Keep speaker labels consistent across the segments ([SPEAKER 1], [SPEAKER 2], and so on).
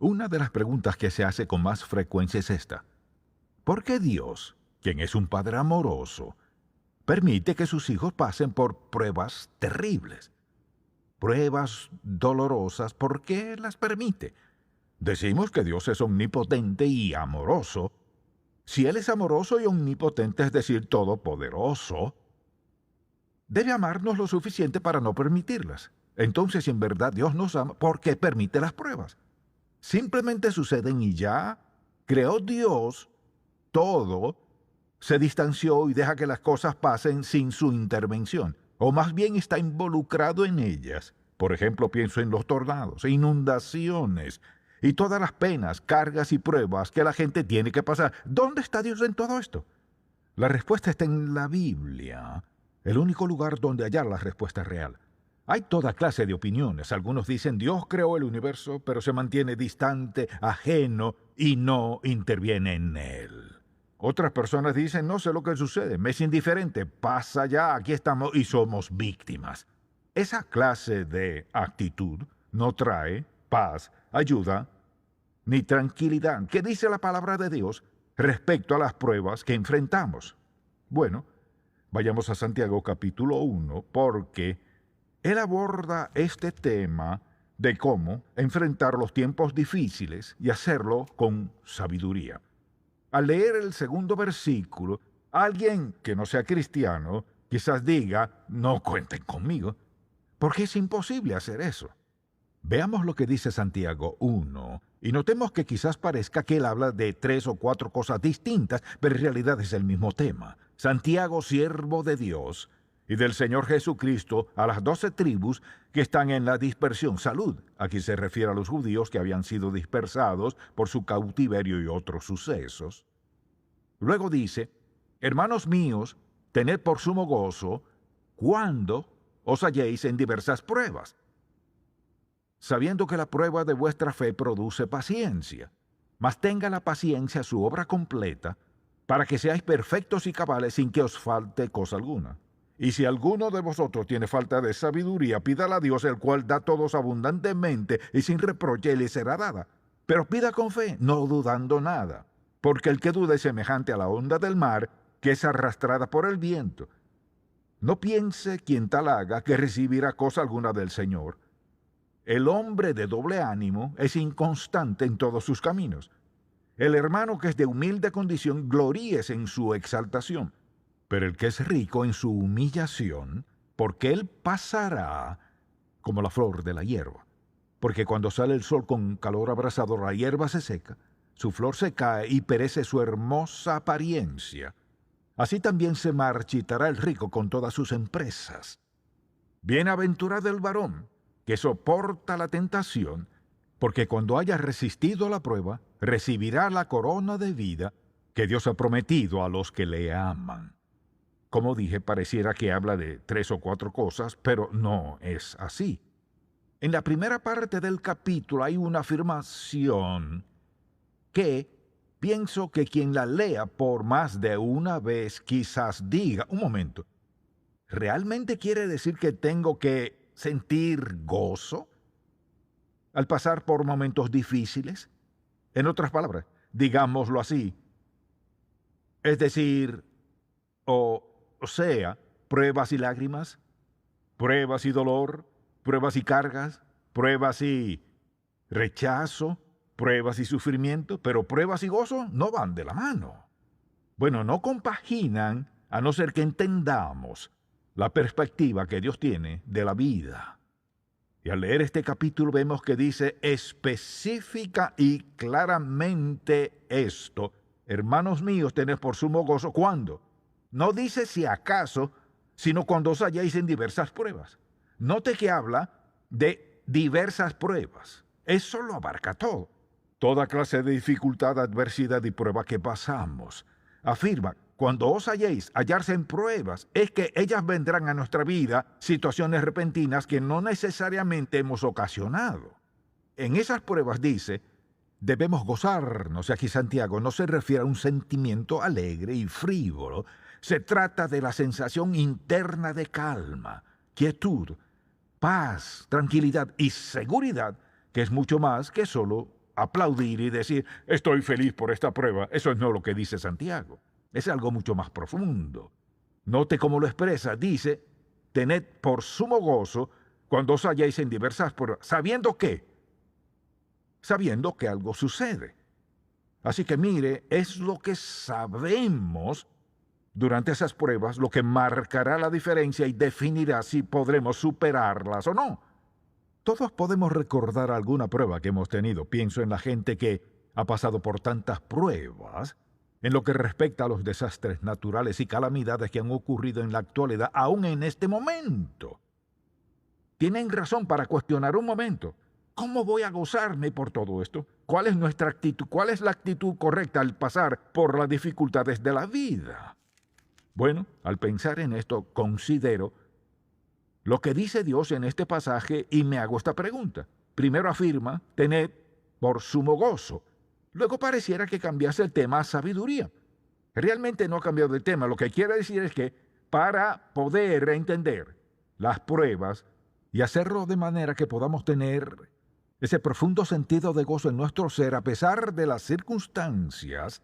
[SPEAKER 1] Una de las preguntas que se hace con más frecuencia es esta. ¿Por qué Dios, quien es un Padre amoroso, permite que sus hijos pasen por pruebas terribles? Pruebas dolorosas, ¿por qué las permite? Decimos que Dios es omnipotente y amoroso. Si Él es amoroso y omnipotente, es decir, todopoderoso, debe amarnos lo suficiente para no permitirlas. Entonces, si en verdad Dios nos ama, ¿por qué permite las pruebas? Simplemente suceden y ya. Creó Dios todo, se distanció y deja que las cosas pasen sin su intervención, o más bien está involucrado en ellas. Por ejemplo, pienso en los tornados, inundaciones y todas las penas, cargas y pruebas que la gente tiene que pasar. ¿Dónde está Dios en todo esto? La respuesta está en la Biblia, el único lugar donde hallar la respuesta real. Hay toda clase de opiniones. Algunos dicen Dios creó el universo, pero se mantiene distante, ajeno y no interviene en él. Otras personas dicen no sé lo que sucede, me es indiferente, pasa ya, aquí estamos y somos víctimas. Esa clase de actitud no trae paz, ayuda ni tranquilidad. ¿Qué dice la palabra de Dios respecto a las pruebas que enfrentamos? Bueno, vayamos a Santiago capítulo 1 porque él aborda este tema de cómo enfrentar los tiempos difíciles y hacerlo con sabiduría. Al leer el segundo versículo, alguien que no sea cristiano quizás diga, no cuenten conmigo, porque es imposible hacer eso. Veamos lo que dice Santiago 1, y notemos que quizás parezca que él habla de 3 o 4 cosas distintas, pero en realidad es el mismo tema. Santiago, siervo de Dios y del Señor Jesucristo, a las 12 tribus que están en la dispersión. Salud. Aquí se refiere a los judíos que habían sido dispersados por su cautiverio y otros sucesos. Luego dice, hermanos míos, tened por sumo gozo cuando os halléis en diversas pruebas, sabiendo que la prueba de vuestra fe produce paciencia. Mas tenga la paciencia su obra completa, para que seáis perfectos y cabales sin que os falte cosa alguna. Y si alguno de vosotros tiene falta de sabiduría, pídala a Dios, el cual da a todos abundantemente y sin reproche, y le será dada. Pero pida con fe, no dudando nada, porque el que duda es semejante a la onda del mar, que es arrastrada por el viento. No piense quien tal haga que recibirá cosa alguna del Señor. El hombre de doble ánimo es inconstante en todos sus caminos. El hermano que es de humilde condición gloríese en su exaltación, pero el que es rico en su humillación, porque él pasará como la flor de la hierba. Porque cuando sale el sol con calor abrasador, la hierba se seca, su flor se cae y perece su hermosa apariencia. Así también se marchitará el rico con todas sus empresas. Bienaventurado el varón que soporta la tentación, porque cuando haya resistido la prueba, recibirá la corona de vida que Dios ha prometido a los que le aman. Como dije, pareciera que habla de 3 o 4 cosas, pero no es así. En la primera parte del capítulo hay una afirmación que pienso que quien la lea por más de una vez quizás diga, un momento, ¿realmente quiere decir que tengo que sentir gozo al pasar por momentos difíciles? En otras palabras, digámoslo así, es decir, o sea, pruebas y lágrimas, pruebas y dolor, pruebas y cargas, pruebas y rechazo, pruebas y sufrimiento, pero pruebas y gozo no van de la mano. Bueno, no compaginan a no ser que entendamos la perspectiva que Dios tiene de la vida. Y al leer este capítulo vemos que dice específica y claramente esto. Hermanos míos, tened por sumo gozo. ¿Cuándo? No dice si acaso, sino cuando os halláis en diversas pruebas. Note que habla de diversas pruebas. Eso lo abarca todo. Toda clase de dificultad, adversidad y prueba que pasamos. Afirma, cuando os hallarse en pruebas, es que ellas vendrán a nuestra vida, situaciones repentinas que no necesariamente hemos ocasionado. En esas pruebas dice, debemos gozarnos. Y aquí Santiago no se refiere a un sentimiento alegre y frívolo. Se trata de la sensación interna de calma, quietud, paz, tranquilidad y seguridad, que es mucho más que solo aplaudir y decir, estoy feliz por esta prueba. Eso no es lo que dice Santiago. Es algo mucho más profundo. Note cómo lo expresa. Dice, tened por sumo gozo cuando os halléis en diversas pruebas, sabiendo que algo sucede. Así que mire, es lo que sabemos durante esas pruebas lo que marcará la diferencia y definirá si podremos superarlas o no. Todos podemos recordar alguna prueba que hemos tenido. Pienso en la gente que ha pasado por tantas pruebas en lo que respecta a los desastres naturales y calamidades que han ocurrido en la actualidad, aún en este momento. Tienen razón para cuestionar un momento. ¿Cómo voy a gozarme por todo esto? ¿Cuál es nuestra actitud? ¿Cuál es la actitud correcta al pasar por las dificultades de la vida? Bueno, al pensar en esto, considero lo que dice Dios en este pasaje y me hago esta pregunta. Primero afirma, tened por sumo gozo. Luego pareciera que cambiase el tema a sabiduría. Realmente no ha cambiado el tema. Lo que quiere decir es que para poder entender las pruebas y hacerlo de manera que podamos tener ese profundo sentido de gozo en nuestro ser a pesar de las circunstancias,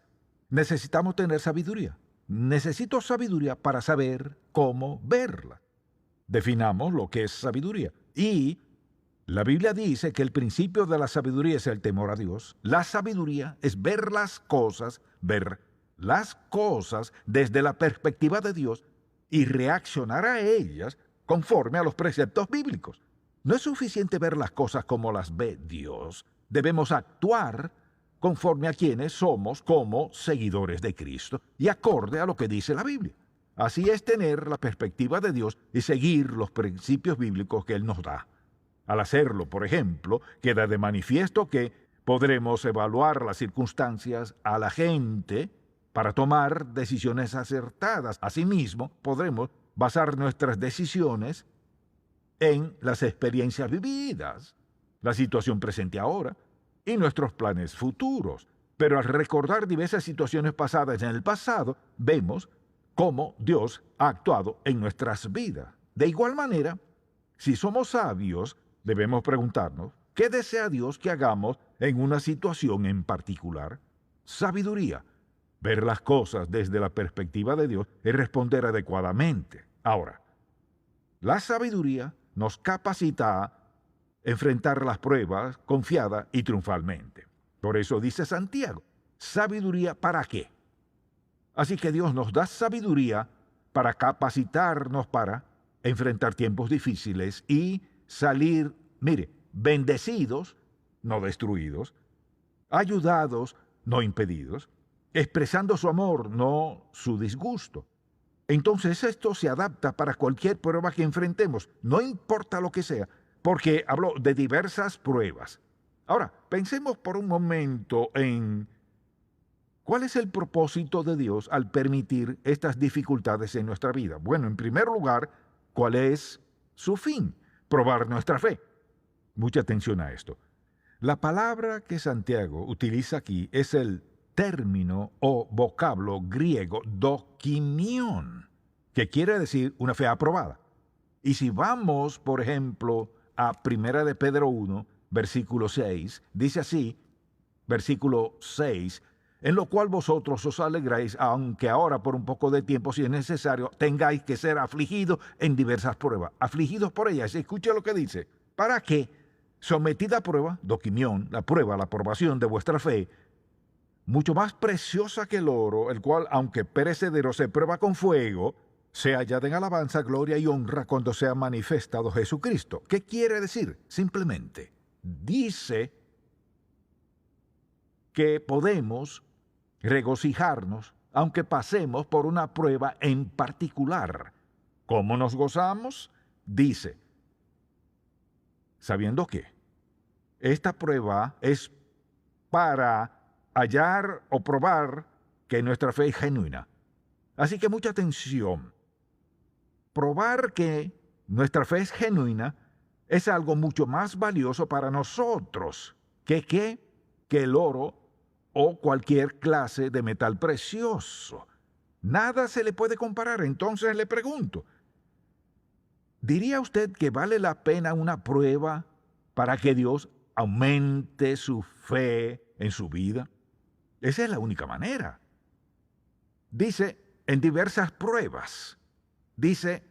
[SPEAKER 1] necesitamos tener sabiduría. Necesito sabiduría para saber cómo verla. Definamos lo que es sabiduría. Y la Biblia dice que el principio de la sabiduría es el temor a Dios. La sabiduría es ver las cosas desde la perspectiva de Dios y reaccionar a ellas conforme a los preceptos bíblicos. No es suficiente ver las cosas como las ve Dios. Debemos actuar conforme a quienes somos como seguidores de Cristo y acorde a lo que dice la Biblia. Así es tener la perspectiva de Dios y seguir los principios bíblicos que Él nos da. Al hacerlo, por ejemplo, queda de manifiesto que podremos evaluar las circunstancias a la gente para tomar decisiones acertadas. Asimismo, podremos basar nuestras decisiones en las experiencias vividas, la situación presente ahora y nuestros planes futuros. Pero al recordar diversas situaciones pasadas en el pasado, vemos cómo Dios ha actuado en nuestras vidas. De igual manera, si somos sabios, debemos preguntarnos, ¿qué desea Dios que hagamos en una situación en particular? Sabiduría. Ver las cosas desde la perspectiva de Dios y responder adecuadamente. Ahora, la sabiduría nos capacita a enfrentar las pruebas confiada y triunfalmente. Por eso dice Santiago, ¿sabiduría para qué? Así que Dios nos da sabiduría para capacitarnos para enfrentar tiempos difíciles y salir, bendecidos, no destruidos, ayudados, no impedidos, expresando su amor, no su disgusto. Entonces esto se adapta para cualquier prueba que enfrentemos, no importa lo que sea, porque habló de diversas pruebas. Ahora, pensemos por un momento en ¿cuál es el propósito de Dios al permitir estas dificultades en nuestra vida? Bueno, en primer lugar, ¿cuál es su fin? Probar nuestra fe. Mucha atención a esto. La palabra que Santiago utiliza aquí es el término o vocablo griego dokimión, que quiere decir una fe aprobada. Y si vamos, por ejemplo, a 1 de Pedro 1, versículo 6, dice así, versículo 6, en lo cual vosotros os alegráis, aunque ahora por un poco de tiempo, si es necesario, tengáis que ser afligidos en diversas pruebas. Afligidos por ellas. Escuche lo que dice. ¿Para qué? Sometida a prueba, dokimión, la prueba, la aprobación de vuestra fe, mucho más preciosa que el oro, el cual, aunque perecedero, se prueba con fuego, se hallada en alabanza, gloria y honra cuando sea manifestado Jesucristo. ¿Qué quiere decir? Simplemente, dice que podemos regocijarnos aunque pasemos por una prueba en particular. ¿Cómo nos gozamos? Dice, sabiendo que esta prueba es para hallar o probar que nuestra fe es genuina. Así que mucha atención. Probar que nuestra fe es genuina es algo mucho más valioso para nosotros que el oro o cualquier clase de metal precioso. Nada se le puede comparar. Entonces le pregunto, ¿diría usted que vale la pena una prueba para que Dios aumente su fe en su vida. Esa es la única manera. Dice, en diversas pruebas. Dice,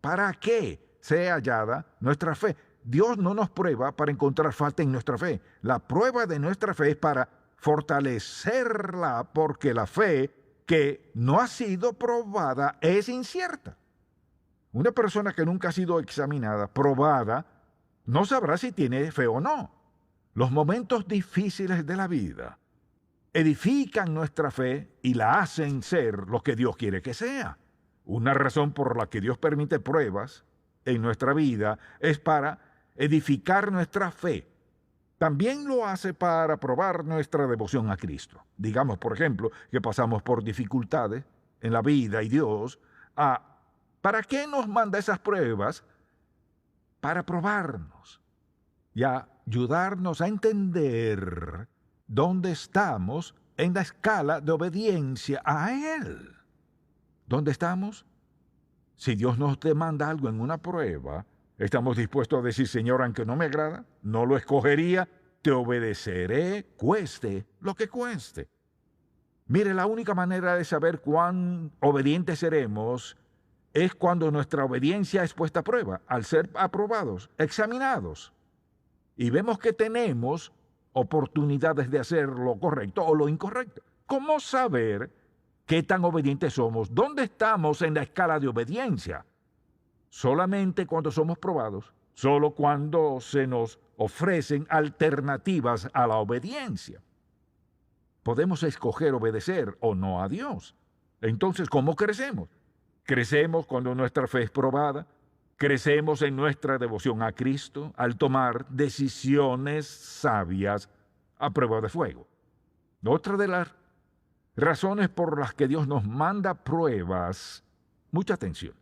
[SPEAKER 1] ¿para qué sea hallada nuestra fe? Dios no nos prueba para encontrar falta en nuestra fe. La prueba de nuestra fe es para fortalecerla, porque la fe que no ha sido probada es incierta. Una persona que nunca ha sido examinada, probada, no sabrá si tiene fe o no. Los momentos difíciles de la vida edifican nuestra fe y la hacen ser lo que Dios quiere que sea. Una razón por la que Dios permite pruebas en nuestra vida es para edificar nuestra fe. También lo hace para probar nuestra devoción a Cristo. Digamos, por ejemplo, que pasamos por dificultades en la vida y Dios, ¿para qué nos manda esas pruebas? Para probarnos y ayudarnos a entender dónde estamos en la escala de obediencia a Él. ¿Dónde estamos? Si Dios nos demanda algo en una prueba, ¿estamos dispuestos a decir, Señor, aunque no me agrada, no lo escogería, te obedeceré, cueste lo que cueste? Mire, la única manera de saber cuán obedientes seremos es cuando nuestra obediencia es puesta a prueba, al ser aprobados, examinados. Y vemos que tenemos oportunidades de hacer lo correcto o lo incorrecto. ¿Cómo saber qué tan obedientes somos? ¿Dónde estamos en la escala de obediencia? Solamente cuando somos probados, solo cuando se nos ofrecen alternativas a la obediencia. Podemos escoger obedecer o no a Dios. Entonces, ¿cómo crecemos? Crecemos cuando nuestra fe es probada. Crecemos en nuestra devoción a Cristo al tomar decisiones sabias a prueba de fuego. Otra de las razones por las que Dios nos manda pruebas, mucha atención,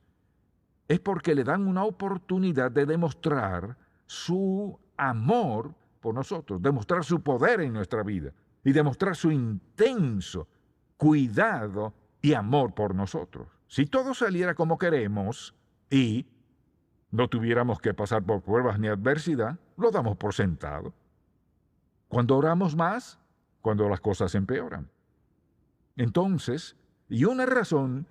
[SPEAKER 1] es porque le dan una oportunidad de demostrar su amor por nosotros, demostrar su poder en nuestra vida y demostrar su intenso cuidado y amor por nosotros. Si todo saliera como queremos y no tuviéramos que pasar por pruebas ni adversidad, lo damos por sentado. Cuando oramos más, cuando las cosas empeoran. Entonces, y una razón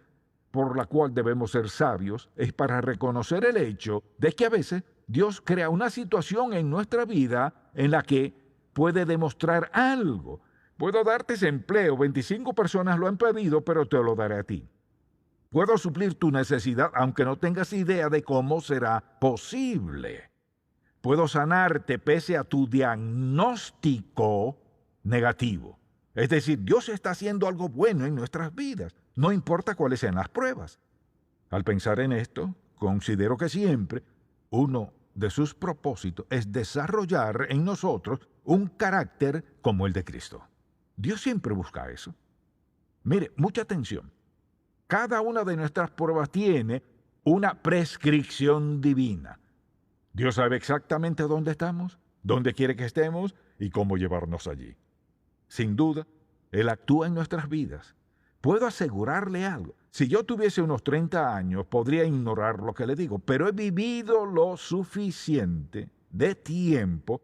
[SPEAKER 1] por la cual debemos ser sabios es para reconocer el hecho de que a veces Dios crea una situación en nuestra vida en la que puede demostrar algo. Puedo darte ese empleo, 25 personas lo han pedido, pero te lo daré a ti. Puedo suplir tu necesidad, aunque no tengas idea de cómo será posible. Puedo sanarte pese a tu diagnóstico negativo. Es decir, Dios está haciendo algo bueno en nuestras vidas, no importa cuáles sean las pruebas. Al pensar en esto, considero que siempre uno de sus propósitos es desarrollar en nosotros un carácter como el de Cristo. Dios siempre busca eso. Mire, mucha atención. Cada una de nuestras pruebas tiene una prescripción divina. Dios sabe exactamente dónde estamos, dónde quiere que estemos y cómo llevarnos allí. Sin duda, Él actúa en nuestras vidas. Puedo asegurarle algo. Si yo tuviese unos 30 años, podría ignorar lo que le digo, pero he vivido lo suficiente de tiempo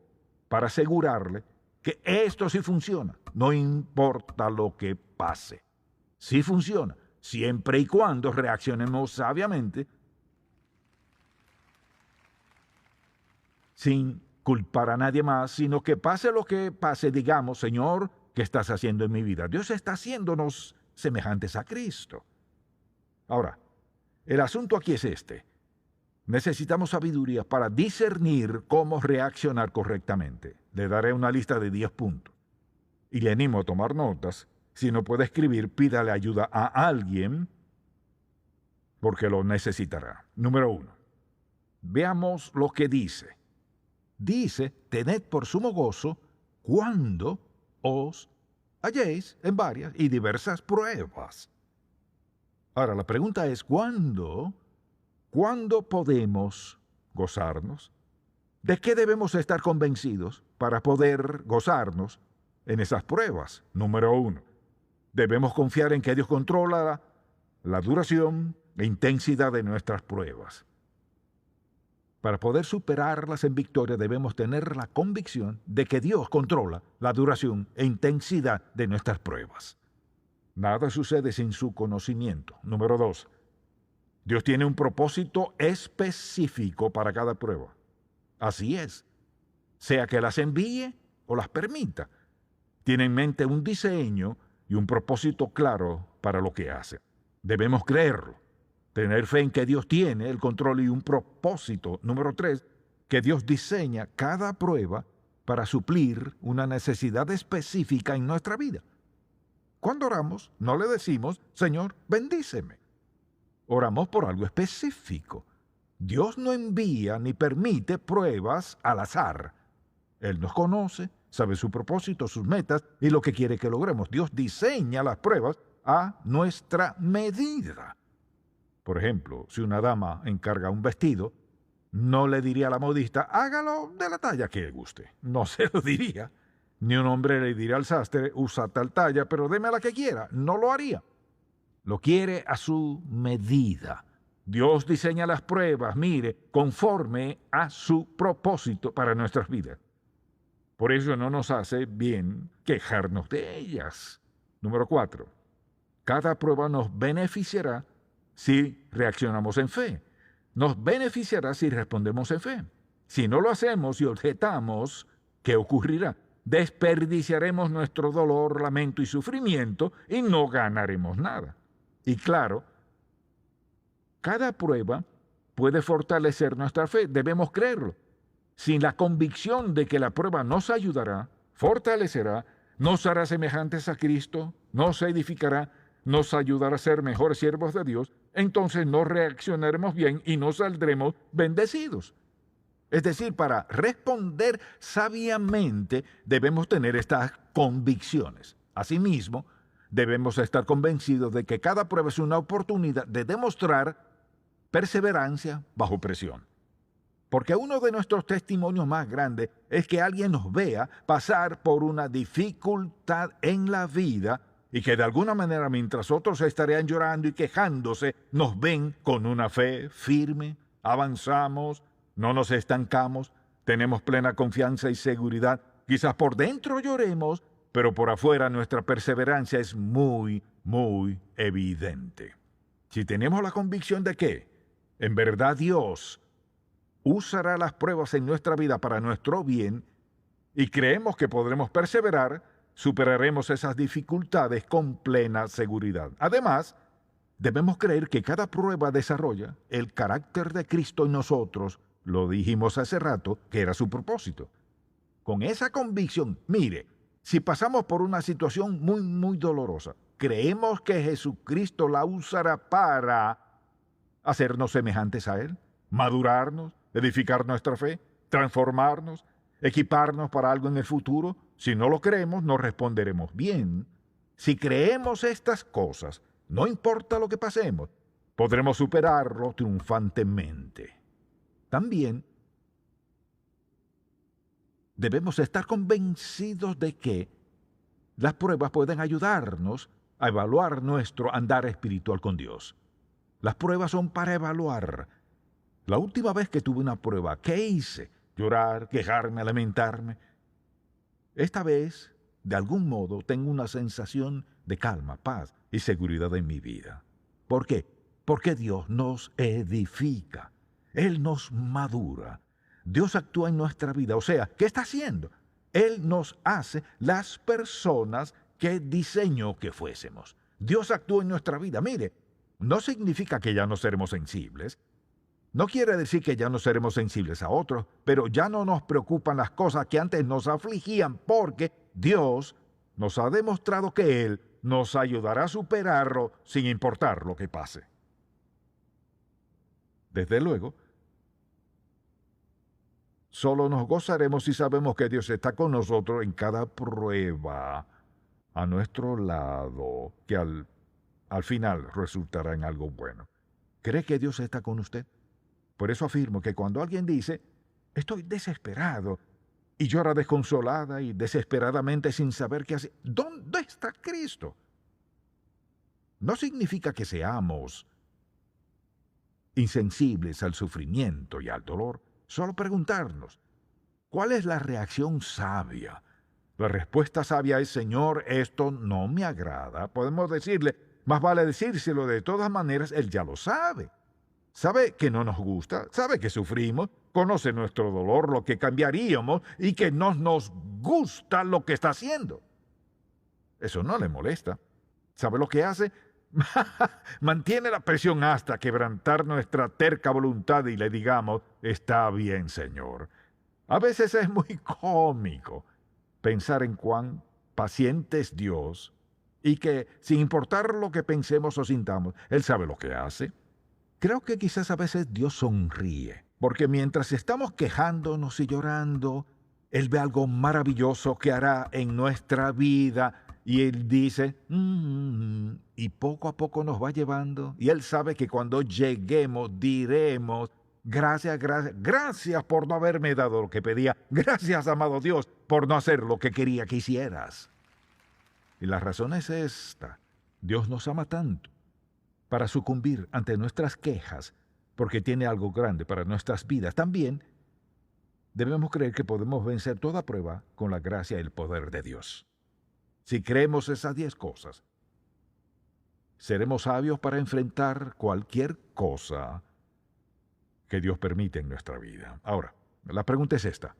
[SPEAKER 1] para asegurarle que esto sí funciona. No importa lo que pase. Sí funciona. Siempre y cuando reaccionemos sabiamente, sin culpar a nadie más, sino que pase lo que pase, digamos, Señor, ¿qué estás haciendo en mi vida? Dios está haciéndonos semejantes a Cristo. Ahora, el asunto aquí es este. Necesitamos sabiduría para discernir cómo reaccionar correctamente. Le daré una lista de 10 puntos. Y le animo a tomar notas. Si no puede escribir, pídale ayuda a alguien, porque lo necesitará. Número 1. Veamos lo que dice. Dice, tened por sumo gozo cuando os halléis en varias y diversas pruebas. Ahora, la pregunta es, ¿cuándo podemos gozarnos? ¿De qué debemos estar convencidos para poder gozarnos en esas pruebas? Número 1. Debemos confiar en que Dios controla la duración e intensidad de nuestras pruebas. Para poder superarlas en victoria debemos tener la convicción de que Dios controla la duración e intensidad de nuestras pruebas. Nada sucede sin su conocimiento. Número 2. Dios tiene un propósito específico para cada prueba. Así es. Sea que las envíe o las permita, tiene en mente un diseño y un propósito claro para lo que hace. Debemos creerlo. Tener fe en que Dios tiene el control y un propósito. Número 3, que Dios diseña cada prueba para suplir una necesidad específica en nuestra vida. Cuando oramos, no le decimos, Señor, bendíceme. Oramos por algo específico. Dios no envía ni permite pruebas al azar. Él nos conoce, sabe su propósito, sus metas y lo que quiere que logremos. Dios diseña las pruebas a nuestra medida. Por ejemplo, si una dama encarga un vestido, no le diría a la modista, hágalo de la talla que le guste. No se lo diría. Ni un hombre le diría al sastre, usa tal talla, pero deme la que quiera. No lo haría. Lo quiere a su medida. Dios diseña las pruebas, mire, conforme a su propósito para nuestras vidas. Por eso no nos hace bien quejarnos de ellas. Número 4. Cada prueba nos beneficiará si reaccionamos en fe. Nos beneficiará si respondemos en fe. Si no lo hacemos y objetamos, ¿qué ocurrirá? Desperdiciaremos nuestro dolor, lamento y sufrimiento y no ganaremos nada. Y claro, cada prueba puede fortalecer nuestra fe. Debemos creerlo. Sin la convicción de que la prueba nos ayudará, fortalecerá, nos hará semejantes a Cristo, nos edificará, nos ayudará a ser mejores siervos de Dios, entonces no reaccionaremos bien y no saldremos bendecidos. Es decir, para responder sabiamente debemos tener estas convicciones. Asimismo, debemos estar convencidos de que cada prueba es una oportunidad de demostrar perseverancia bajo presión. Porque uno de nuestros testimonios más grandes es que alguien nos vea pasar por una dificultad en la vida y que de alguna manera mientras otros estarían llorando y quejándose, nos ven con una fe firme, avanzamos, no nos estancamos, tenemos plena confianza y seguridad. Quizás por dentro lloremos, pero por afuera nuestra perseverancia es muy, muy evidente. Si tenemos la convicción de que, en verdad, Dios usará las pruebas en nuestra vida para nuestro bien y creemos que podremos perseverar, superaremos esas dificultades con plena seguridad. Además, debemos creer que cada prueba desarrolla el carácter de Cristo en nosotros. Lo dijimos hace rato, que era su propósito. Con esa convicción, mire, si pasamos por una situación muy, muy dolorosa, creemos que Jesucristo la usará para hacernos semejantes a Él, madurarnos, edificar nuestra fe, transformarnos, equiparnos para algo en el futuro. Si no lo creemos, no responderemos bien. Si creemos estas cosas, no importa lo que pasemos, podremos superarlo triunfantemente. También debemos estar convencidos de que las pruebas pueden ayudarnos a evaluar nuestro andar espiritual con Dios. Las pruebas son para evaluar. La última vez que tuve una prueba, ¿qué hice? Llorar, quejarme, lamentarme. Esta vez, de algún modo, tengo una sensación de calma, paz y seguridad en mi vida. ¿Por qué? Porque Dios nos edifica. Él nos madura. Dios actúa en nuestra vida. O sea, ¿qué está haciendo? Él nos hace las personas que diseñó que fuésemos. Dios actúa en nuestra vida. Mire, no significa que ya no seremos sensibles. No quiere decir que ya no seremos sensibles a otros, pero ya no nos preocupan las cosas que antes nos afligían porque Dios nos ha demostrado que Él nos ayudará a superarlo sin importar lo que pase. Desde luego, solo nos gozaremos si sabemos que Dios está con nosotros en cada prueba a nuestro lado, que al final resultará en algo bueno. ¿Cree que Dios está con usted? Por eso afirmo que cuando alguien dice, estoy desesperado, y llora desconsolada y desesperadamente sin saber qué hacer, ¿dónde está Cristo? No significa que seamos insensibles al sufrimiento y al dolor. Solo preguntarnos, ¿cuál es la reacción sabia? La respuesta sabia es, Señor, esto no me agrada. Podemos decirle, más vale decírselo de todas maneras, Él ya lo sabe. Sabe que no nos gusta, sabe que sufrimos, conoce nuestro dolor, lo que cambiaríamos y que no nos gusta lo que está haciendo. Eso no le molesta. ¿Sabe lo que hace? Mantiene la presión hasta quebrantar nuestra terca voluntad y le digamos, está bien, Señor. A veces es muy cómico pensar en cuán paciente es Dios y que, sin importar lo que pensemos o sintamos, Él sabe lo que hace. Creo que quizás a veces Dios sonríe, porque mientras estamos quejándonos y llorando, Él ve algo maravilloso que hará en nuestra vida y Él dice, y poco a poco nos va llevando. Y Él sabe que cuando lleguemos diremos, gracias, gracias, gracias por no haberme dado lo que pedía. Gracias, amado Dios, por no hacer lo que quería que hicieras. Y la razón es esta. Dios nos ama tanto para sucumbir ante nuestras quejas, porque tiene algo grande para nuestras vidas. También debemos creer que podemos vencer toda prueba con la gracia y el poder de Dios. Si creemos esas 10 cosas, seremos sabios para enfrentar cualquier cosa que Dios permite en nuestra vida. Ahora, la pregunta es esta: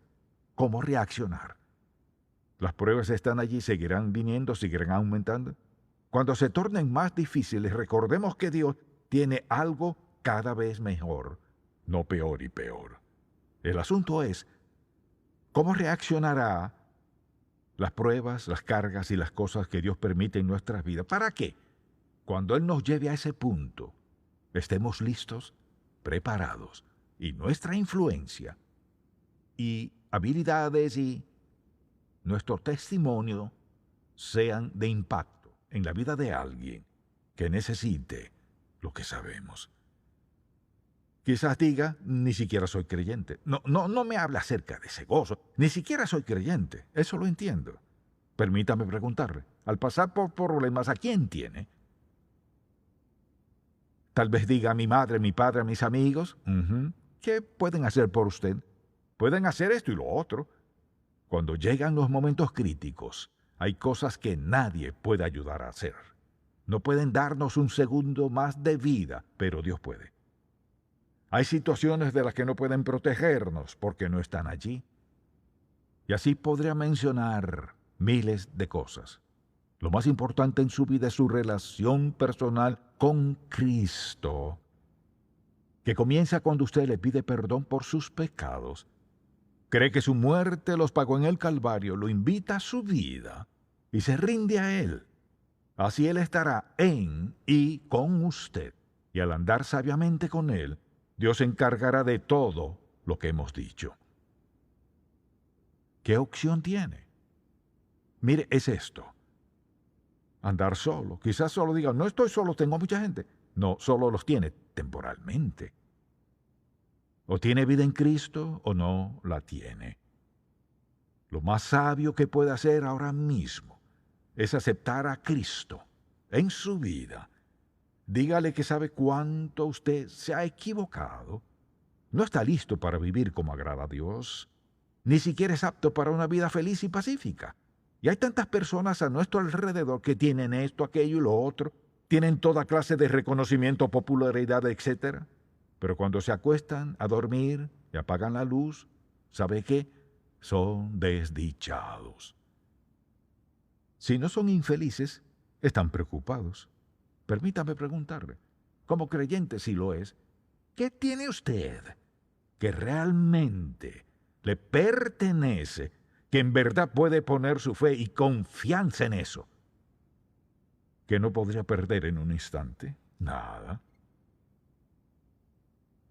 [SPEAKER 1] ¿cómo reaccionar? ¿Las pruebas están allí, seguirán viniendo, seguirán aumentando? Cuando se tornen más difíciles, recordemos que Dios tiene algo cada vez mejor, no peor y peor. El asunto es, ¿cómo reaccionará las pruebas, las cargas y las cosas que Dios permite en nuestras vidas? ¿Para qué? Cuando Él nos lleve a ese punto, estemos listos, preparados, y nuestra influencia y habilidades y nuestro testimonio sean de impacto en la vida de alguien que necesite lo que sabemos. Quizás diga, ni siquiera soy creyente. No me habla acerca de ese gozo. Ni siquiera soy creyente. Eso lo entiendo. Permítame preguntarle, al pasar por problemas, ¿a quién tiene? Tal vez diga a mi madre, a mi padre, a mis amigos. ¿Qué pueden hacer por usted? Pueden hacer esto y lo otro. Cuando llegan los momentos críticos, hay cosas que nadie puede ayudar a hacer. No pueden darnos un segundo más de vida, pero Dios puede. Hay situaciones de las que no pueden protegernos porque no están allí. Y así podría mencionar miles de cosas. Lo más importante en su vida es su relación personal con Cristo, que comienza cuando usted le pide perdón por sus pecados. Cree que su muerte los pagó en el Calvario, lo invita a su vida y se rinde a Él. Así Él estará en y con usted. Y al andar sabiamente con Él, Dios se encargará de todo lo que hemos dicho. ¿Qué opción tiene? Mire, es esto. Andar solo. Quizás solo diga, no estoy solo, tengo mucha gente. No, solo los tiene temporalmente. O tiene vida en Cristo o no la tiene. Lo más sabio que puede hacer ahora mismo es aceptar a Cristo en su vida. Dígale que sabe cuánto usted se ha equivocado. No está listo para vivir como agrada a Dios. Ni siquiera es apto para una vida feliz y pacífica. Y hay tantas personas a nuestro alrededor que tienen esto, aquello y lo otro. Tienen toda clase de reconocimiento, popularidad, etc. Pero cuando se acuestan a dormir y apagan la luz, ¿sabe qué? Son desdichados. Si no son infelices, están preocupados. Permítame preguntarle, como creyente si lo es, ¿qué tiene usted que realmente le pertenece, que en verdad puede poner su fe y confianza en eso, que no podría perder en un instante? Nada.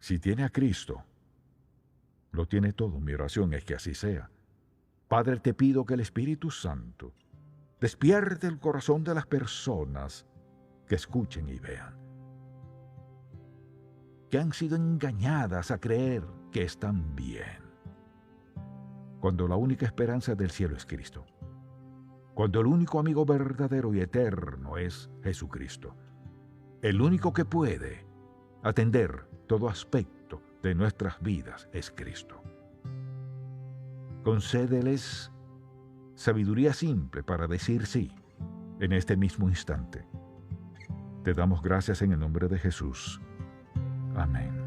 [SPEAKER 1] Si tiene a Cristo, lo tiene todo. Mi oración es que así sea. Padre, te pido que el Espíritu Santo despierte el corazón de las personas que escuchen y vean, que han sido engañadas a creer que están bien, cuando la única esperanza del cielo es Cristo, cuando el único amigo verdadero y eterno es Jesucristo, el único que puede atender todo aspecto de nuestras vidas es Cristo. Concédeles sabiduría simple para decir sí en este mismo instante. Te damos gracias en el nombre de Jesús. Amén.